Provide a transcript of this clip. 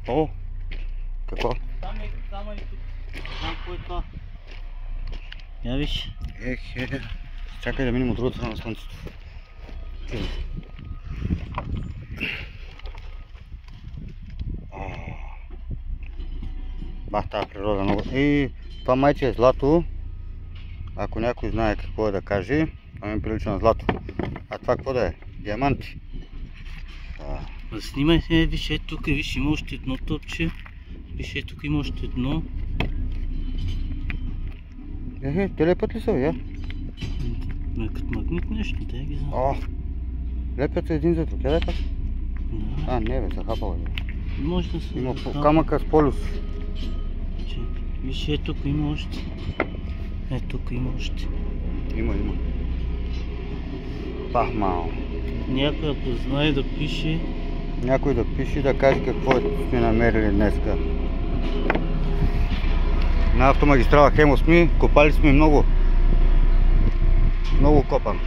О, какво? Там е тук. Знам кой е това. Я виж. Чакай да минем от другата страна на слънцето. Бах, тази природа много. Това майче е злато. Ако някой знае какво е да каже, това ми прилича на злато. А това какво да е? Диаманти. Снимай се, виж, ето тук, виж, има още едно топче. Виж, ето тук има още едно. Те лепят ли са, я? Като магнит нещо, да ги знам. Лепят се един за друг, я лепят? Да. Не бе, са хапала. Може да се... Има камъка с полюс. Виж, ето тук има още. Ето тук има още. Има. Пах мало. Някой ако знае да пише. Някой да пише, да каже какво сме намерили днеска. На автомагистрала Хемус копали сме много. Много копан.